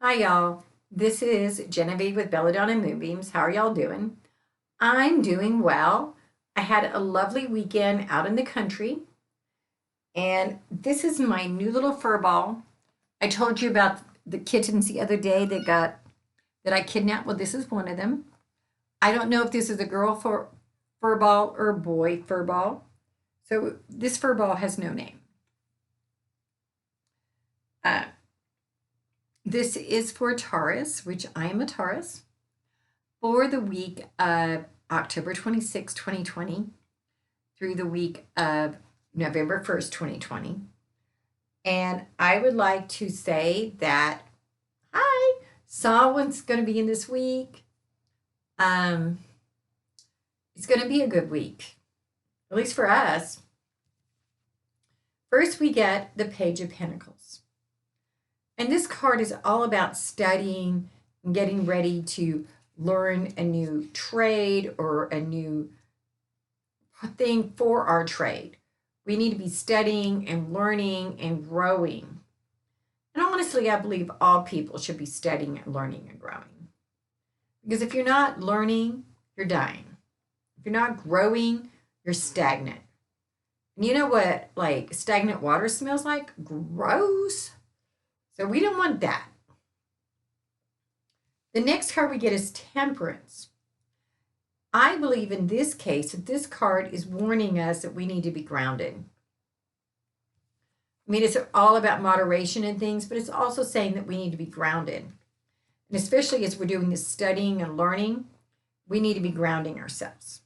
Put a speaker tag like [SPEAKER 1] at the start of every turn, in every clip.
[SPEAKER 1] Hi, y'all. This is Genevieve with Belladonna Moonbeams. How are y'all doing? I'm doing well. I had a lovely weekend out in the country, and this is my new little fur ball. I told you about the kittens the other day that I kidnapped. Well, this is one of them. I don't know if this is a girl fur ball or a boy fur ball. So this fur ball has no name. Uh, this is for Taurus, which I am a Taurus, for the week of October 26, 2020, through the week of November 1st, 2020. And I would like to say that, hi, Samhain's going to be in this week. Um, it's going to be a good week, at least for us. First, we get the Page of Pentacles. And this card is all about studying and getting ready to learn a new trade or a new thing for our trade. We need to be studying and learning and growing. And honestly, I believe all people should be studying and learning and growing. Because if you're not learning, you're dying. If you're not growing, you're stagnant. And you know what, like, stagnant water smells like? Gross. So we don't want that. The next card we get is Temperance. I believe in this case that this card is warning us that we need to be grounded. I mean, it's all about moderation and things, but it's also saying that we need to be grounded. And especially as we're doing this studying and learning, we need to be grounding ourselves.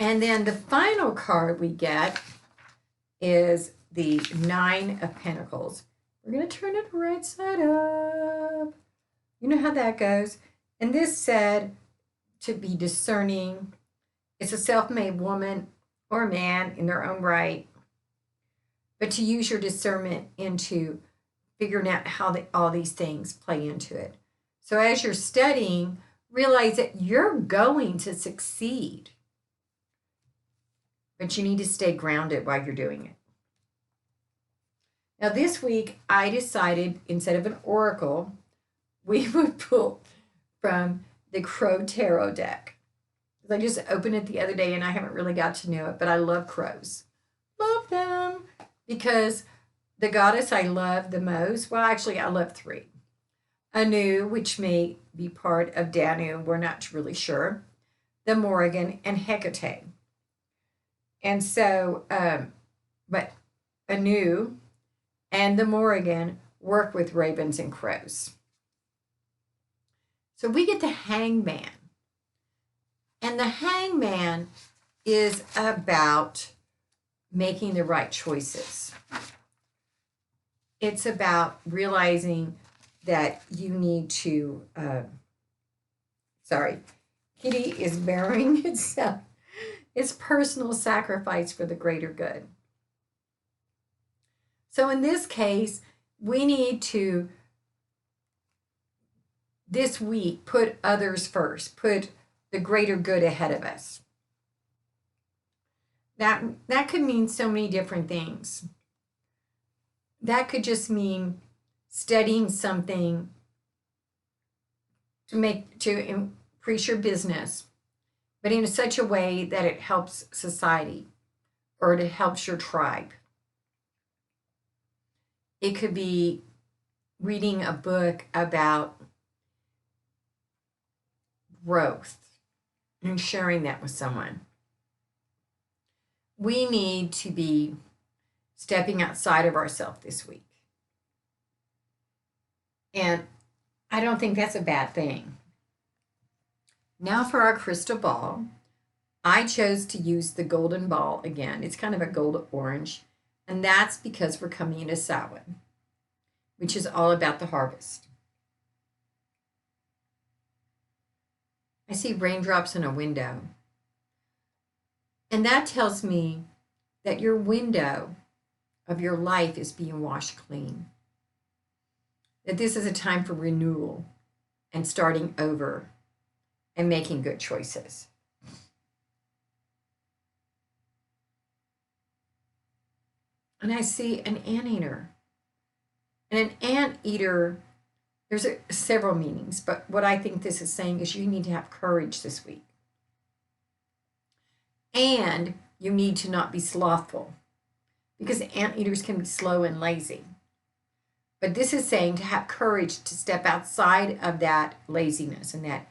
[SPEAKER 1] And then the final card we get is the Nine of Pentacles. We're going to turn it right side up. You know how that goes. And this said to be discerning. It's a self-made woman or man in their own right. But to use your discernment into figuring out how all these things play into it. So as you're studying, realize that you're going to succeed. But you need to stay grounded while you're doing it. Now, this week, I decided instead of an oracle, we would pull from the Crow Tarot deck. I just opened it the other day and I haven't really got to know it, but I love crows. Love them because the goddess I love the most, well, actually, I love three. Anu, which may be part of Danu, we're not really sure, the Morrigan, and Hecate. And so, but Anu and the Morrigan work with ravens and crows. So we get the Hangman. And the Hangman is about making the right choices. It's about realizing that you need to, Kitty is burying itself. It's personal sacrifice for the greater good. So in this case, we need to, this week, put others first, put the greater good ahead of us. That could mean so many different things. That could just mean studying something to increase your business, but in such a way that it helps society or it helps your tribe. It could be reading a book about growth and sharing that with someone. We need to be stepping outside of ourselves this week. And I don't think that's a bad thing. Now for our crystal ball. I chose to use the golden ball again. It's kind of a gold orange. And that's because we're coming into Samhain, which is all about the harvest. I see raindrops in a window. And that tells me that your window of your life is being washed clean. That this is a time for renewal and starting over and making good choices. And I see an anteater. And an anteater, there's several meanings, but what I think this is saying is you need to have courage this week. And you need to not be slothful because anteaters can be slow and lazy. But this is saying to have courage to step outside of that laziness and that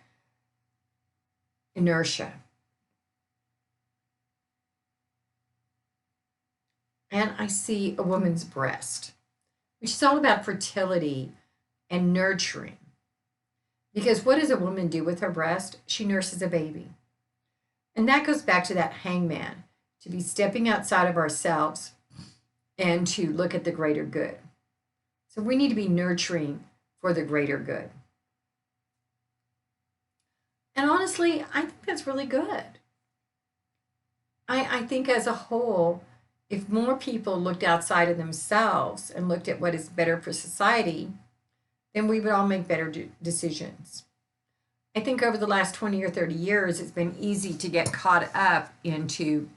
[SPEAKER 1] inertia. And I see a woman's breast, which is all about fertility and nurturing. Because what does a woman do with her breast? She nurses a baby. And that goes back to that hangman, to be stepping outside of ourselves and to look at the greater good. So we need to be nurturing for the greater good. And honestly, I think that's really good. I think as a whole, if more people looked outside of themselves and looked at what is better for society, then we would all make better decisions. I think over the last 20 or 30 years, it's been easy to get caught up into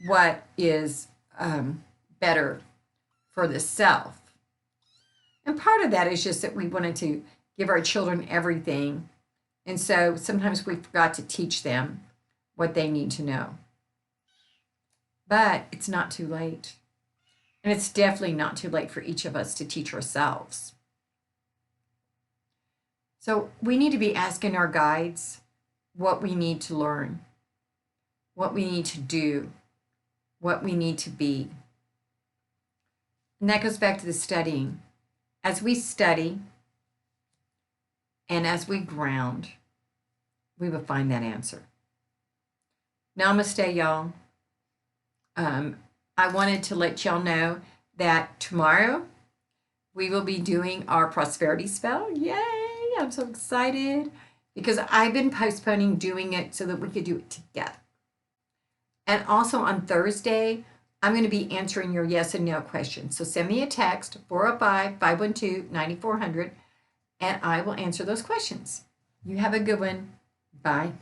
[SPEAKER 1] what is better for the self. And part of that is just that we wanted to give our children everything. And so sometimes we forgot to teach them what they need to know. But it's not too late. And it's definitely not too late for each of us to teach ourselves. So we need to be asking our guides what we need to learn, what we need to do, what we need to be. And that goes back to the studying. As we study and as we ground, we will find that answer. Namaste, y'all. I wanted to let y'all know that tomorrow we will be doing our prosperity spell. Yay! I'm so excited because I've been postponing doing it so that we could do it together. And also on Thursday, I'm going to be answering your yes and no questions. So send me a text, 405-512-9400, and I will answer those questions. You have a good one. Bye.